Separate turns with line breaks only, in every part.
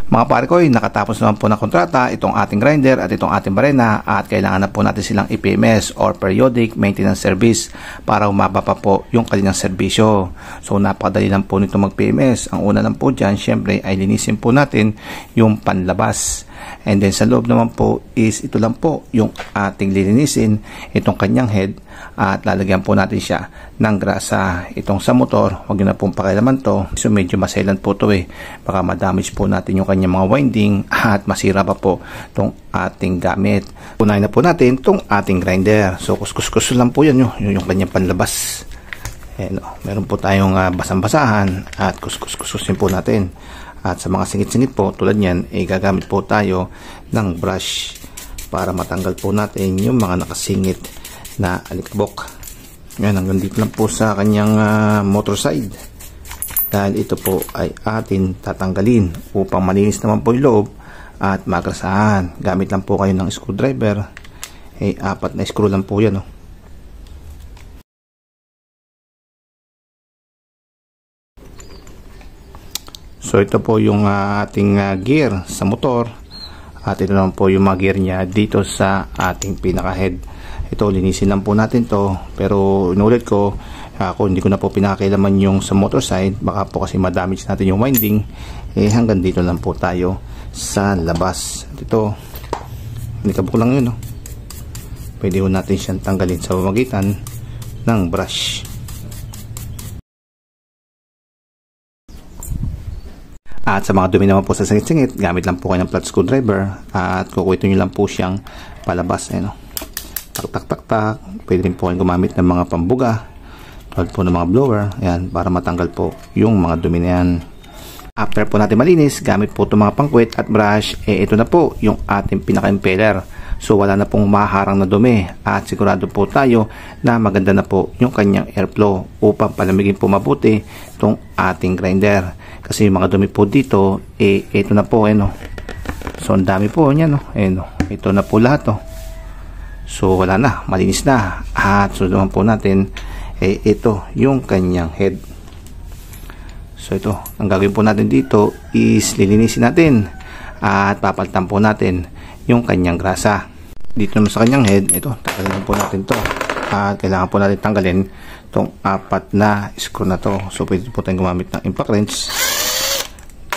Mga pare ko, nakatapos naman po ng kontrata itong ating grinder at itong ating barena at kailangan na po natin silang i-PMS or periodic maintenance service para humaba pa po yung kanilang serbisyo. So napakadali lang po nito mag-PMS. Ang una lang po dyan, syempre ay linisin po natin yung panlabas. And then sa loob naman po is ito lang po yung ating lilinisin, itong kanyang head at lalagyan po natin siya ng grasa. Itong sa motor, huwag nyo na pong pakialaman to. So medyo masailan po to baka madamage po natin yung kanyang mga winding at masira pa po itong ating gamit. Unahin na po natin itong ating grinder. So kuskus lang po yan yung kanyang panlabas. Meron po tayong basang-basahan at kuskusin po natin. At sa mga singit-singit po tulad yan, gagamit po tayo ng brush para matanggal po natin yung mga nakasingit na alikabok. Yan, hanggang dito lang po sa kanyang motor side. Dahil ito po ay atin tatanggalin upang malinis naman po yung loob at magrasahan. Gamit lang po kayo ng screwdriver. 4 na screw lang po yan. So ito po yung ating gear sa motor at ito naman po yung mga gear niya dito sa ating pinaka head. Ito linisin lang po natin to, pero inulit ko, ako hindi ko na po pinakailaman yung sa motor side, baka po kasi madamage natin yung winding. Hanggang dito lang po tayo sa labas. Ito nikabok lang yun. Pwede po natin siyang tanggalin sa pamamagitan ng brush. At sa mga dumi naman po sa singit-singit, gamit lang po kayo ng flat screwdriver at kukuwito nyo lang po siyang palabas. Tak. Pwede rin po kayo gumamit ng mga pambuga, tulad po ng mga blower, ayan, para matanggal po yung mga dumi na yan. After po natin malinis, gamit po itong mga pangkwit at brush, ito na po yung ating pinaka-impeller. So wala na pong maharang na dumi at sigurado po tayo na maganda na po yung kanyang airflow upang palamigin po mabuti itong ating grinder. Kasi yung mga dumi po dito, ito na po, So ang dami po niya, ito na po lahat, So wala na, malinis na. At sunod naman po natin, ito yung kanyang head. So ito, ang gagawin po natin dito is lilinisin natin at papalitan po natin yung kanyang grasa. Dito naman sa kanyang head, ito, tanggalin po natin to. At kailangan po natin tanggalin itong 4 na screw na to. So pwede po tayong gumamit ng impact wrench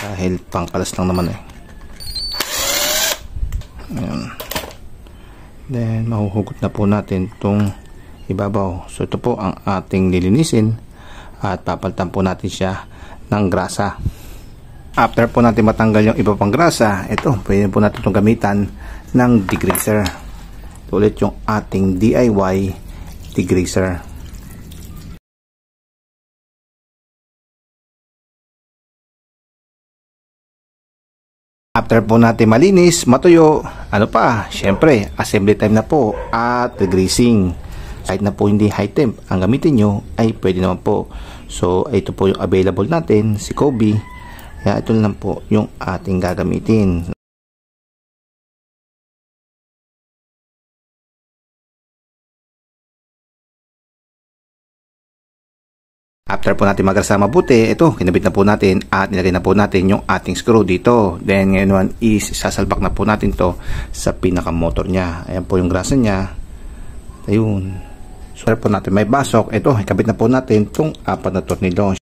dahil pangkalas lang naman Ayan. Then mahuhugot na po natin itong ibabaw. So ito po ang ating lilinisin at papalitan po natin siya ng grasa. After po natin matanggal yung iba pang grasa, ito pwede po natin itong gamitan ng degreaser. Ito ulit yung ating DIY degreaser. After po natin malinis, matuyo, syempre, assembly time na po at degreasing. Kahit na po hindi high temp ang gamitin nyo, ay pwede naman po. So, ito po yung available natin, si Kobe. Kaya ito lang po yung ating gagamitin. After po natin magrasa mabuti, ito, kinabit na po natin at nilagay na po natin yung ating screw dito. Then, ngayon is sasalbak na po natin to sa pinaka-motor niya. Ayan po yung grasa niya. Ayun. So, po natin may basok. Ito, ikabit na po natin itong 4 na tornilyo.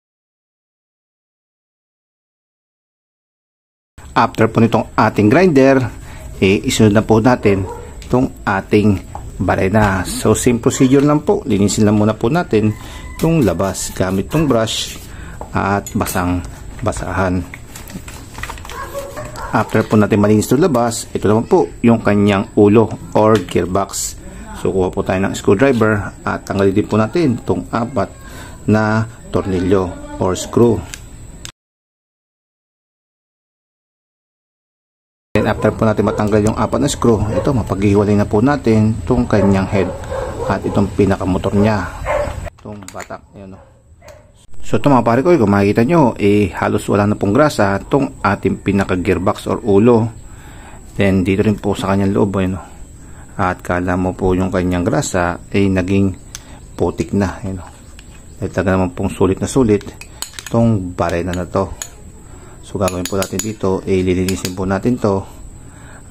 After po nitong ating grinder, isunod na po natin itong ating barena. So, same procedure lang po. Linisin lang muna po natin itong labas gamit itong brush at basang-basahan. After po natin malinis itong labas, ito naman po yung kanyang ulo or gearbox. So, kuha po tayo ng screwdriver at tanggalin din po natin itong 4 na tornilyo or screw. Then, after po natin matanggal yung 4 na screw, ito, mapaghiwalay na po natin itong kanyang head at itong pinakamotor niya. Itong batak, So ito mga pare ko, kung makikita nyo, halos wala na pong grasa itong ating pinaka gearbox or ulo. Then dito rin po sa kanyang loob, at kala mo po yung kanyang grasa naging putik na, Dahil talaga naman pong sulit na sulit itong barena na to. So So gagawin po natin dito, ililinisin po natin to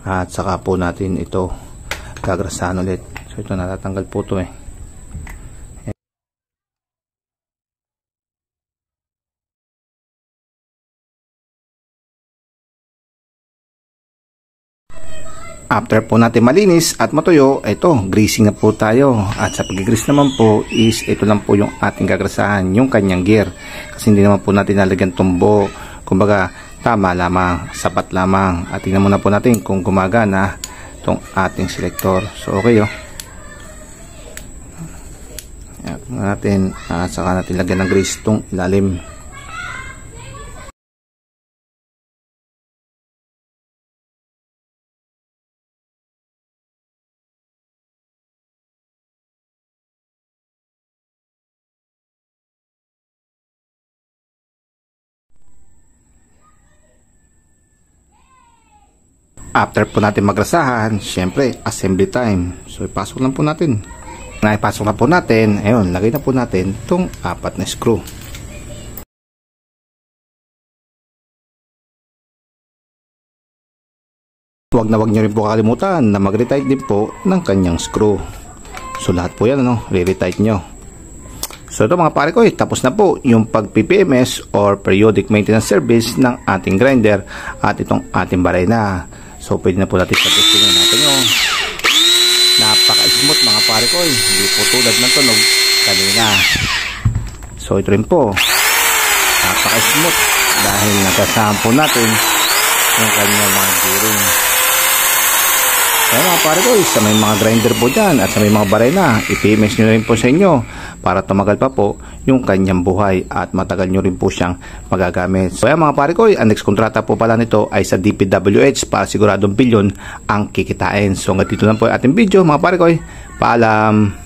at saka po natin ito gagrasahan ulit. So ito natatanggal po to After po natin malinis at matuyo, ito, greasing na po tayo. At sa pag-grease naman po is ito lang po yung ating gagrasahan, yung kanyang gear. Kasi hindi naman po natin nalagyan tumbo. Kumbaga, tama lamang, sapat lamang. At tingnan muna po natin kung gumagana itong ating selector. So, okay At natin, saka natin lagyan ng grease itong ilalim. After po natin magrasahan, syempre, assembly time. So, ipasok lang po natin. Ipasok na po natin, ayun, lagay na po natin itong 4 na screw. Huwag nyo rin po kakalimutan na mag-retight din po ng kanyang screw. So, lahat po yan, re-retight nyo. So, ito mga pare ko, tapos na po yung pag-PPMS or periodic maintenance service ng ating grinder at itong ating barena. So, pwede na po natin pag-testingin natin yung napaka-smooth mga pare ko. Hindi po tulad ng tunog kanina. So, ito rin po. Napaka-smooth dahil nagkasama po natin yung kanyang mga gearing. Kaya mga pare ko, sa may mga grinder po dyan at sa may mga barena, i-PMS nyo rin po sa inyo para tumagal pa po yung kanyang buhay at matagal nyo rin po siyang magagamit. So yan mga pare ko, ang next kontrata po pala nito ay sa DPWH para siguradong bilyon ang kikitain. So hanggang dito lang po yung ating video mga pare ko. Paalam!